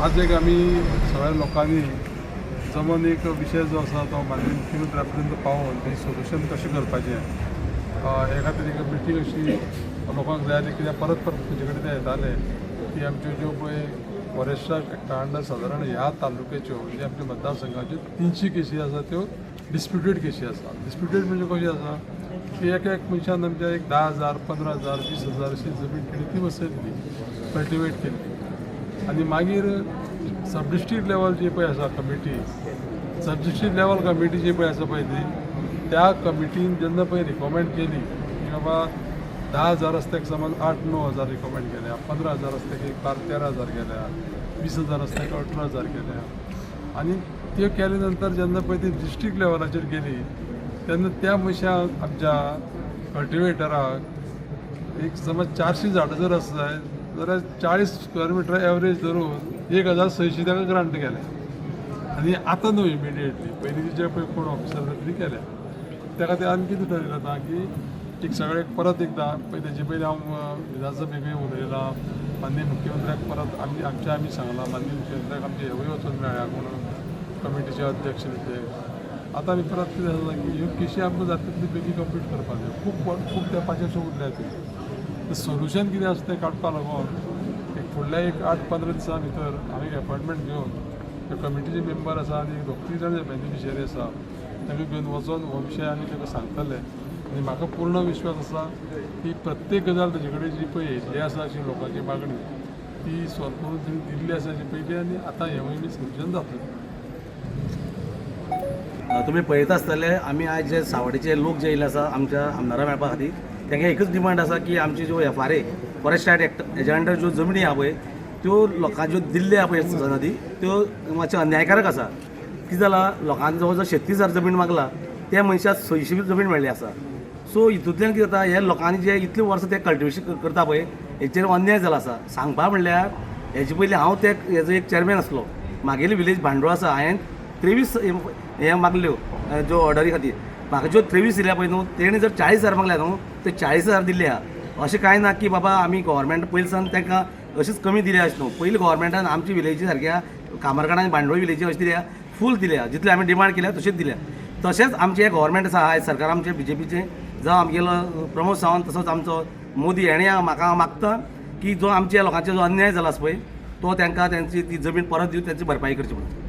आज एक आम्ही सगळ्या लोकांनी जमून एक विषय जो आसा तो माननीय मुख्यमंत्र्या पर्यंत पावून ते सोल्युशन कशें करपाचें हे खातीर एक मिटींग अशी लोकांक जाय आसली कित्याक परत परत तुजे कडेन ते येताले की आमच्यो ज्यो पळय फॉरेस्टा एक्टा अंडर सादारण ह्या तालुक्याच्यो म्हणजे आमच्या मतदारसंघाच्यो 300 केसी आसा त्यो डिस्प्युटेड केसी आसा. डिस्प्युटेड म्हणजे कशें आसा की एक मनशान आमच्या एक 10,000 15,000 20,000 अशी जमीन केली ती वसयल्ली कल्टिवेट केली आणि मागीर सब डिस्ट्रिक्ट लेवल जी पळय आसा कमिटी सब डिस्ट्रिक्ट लेवल कमिटी जी पळय आसा पळय ती त्या कमिटीन जेन्ना पळय रिकमेंड केली की बाबा 10,000 रस्त्याक समज 8-9,000 रिकमेंड केल्या 15,000 रस्त्याक एक 12-13,000 केल्या 20,000 रस्त्याक 18,000 केल्या आणि ते केले नंतर जेन्ना पळय ती डिस्ट्रिक्ट लेवलाचेर गेली तेन्ना त्या मनशाक आमच्या कल्टिवेटराक एक समज 400 झाडां जर आसा जाल्यार 40 स्क्वेअर मिटर एवरेज धरून 1,600 ताका ग्रांट केले आणि आतां न्हू इमिडिएटली पयलीं जे पळय कोण ऑफिसर जातली केल्या त्या खातीर आमी कितें ठरयलें आतां की एक सगळे परत एकदां पळय तेजे पयलीं हांव विधानसभेक उलयलां माननीय मुख्यमंत्र्याक परत आमी सांगलां माननीय मुख्यमंत्र्याक आमचे हेवूय वचून मेळ्ळ्या म्हणून कमिटीचे अध्यक्ष ते आतां आमी परत कितें आसा की ह्यो केशी आमकां जाता तितली बेगीन कंप्लीट करपाक जाय खूब तेंपाचें उरल्या ते सोल्युशन कितें आसा तें काडपा लागून एक फुडल्या एक 8-15 दिसां भितर हांवें एक अपॉयंटमेंट घेवन ते कमिटीचे मेंबर आसा आनी 2-3 जाण बेनिफिशरी आसा ताका घेवन वचोन हो विशय आमी ताका सांगतले आनी म्हाका पूर्ण विश्वास आसा की प्रत्येक गजाल तेजे कडेन जी पळय येयल्ली आसा अशी लोकांची मागणी ती सॉल्व करून तेणी दिल्ली आसा जी पयली आनी आतां हेवूय बी सोल्युशन जातलें. तुम्ही पळयता आसतले आमी आज जे सावड्डेचे लोक जे येयले आसा आमच्या आमदारा मेळपा खातीर तांकां एकच डिमांड आसा की आमची ज्यो FRA फॉरेस्ट एक्ट हेज्या अंडर ज्यो जमनी आहा पळय त्यो लोकांक ज्यो दिल्ले आहा पळय सनदी त्यो मातशे अन्यायकारक आसा. कितें जालां लोकांनी जवळ जवळ 36,000 जमीन मागला त्या मनशाक 600 जमीन मेळ्ळी आसा. सो हितूंतल्यान कितें जाता हे लोकांनी जे इतले वर्सां ते कल्टिवेशन करता पळय हेचेर अन्याय जाला आसा. सांगपा म्हणल्यार हेजे पयलीं हांव हेजो एक चेअरमॅन आसलो म्हागेली विलेज भांडोळ आसा हांवें 23 हे मागल्यो ज्यो ऑर्डरी खातीर म्हाका ज्यो 23 दिल्या पळय न्हू तेणी जर 40,000 मागल्या न्हू ते 40,000 दिल्ले आहा. अशें कांय ना की बाबा आमी गोवोरमेंट पयलींसान तांकां अशीच कमी दिल्या अशें न्हू. पयलीं गोवोरमेंटान आमची विलेजी सारक्या कामरगाड आनी भांडोळ विलेजी अशें दिल्या फूल दिल्या जितले आमी डिमांड केल्या तशेंच दिल्या. तशेंच आमचें हे गोवोरमेंट आसा आयज सरकार आमचें BJPचें जावं आमगेलो प्रमोद सावंत तसोच आमचो मोदी हेणें म्हाका मागता की जो आमच्या लोकांचो जो अन्याय जाला आसा पळय तो तांकां त्यांची ती जमीन परत दिवन त्यांची भरपाई करची म्हणून.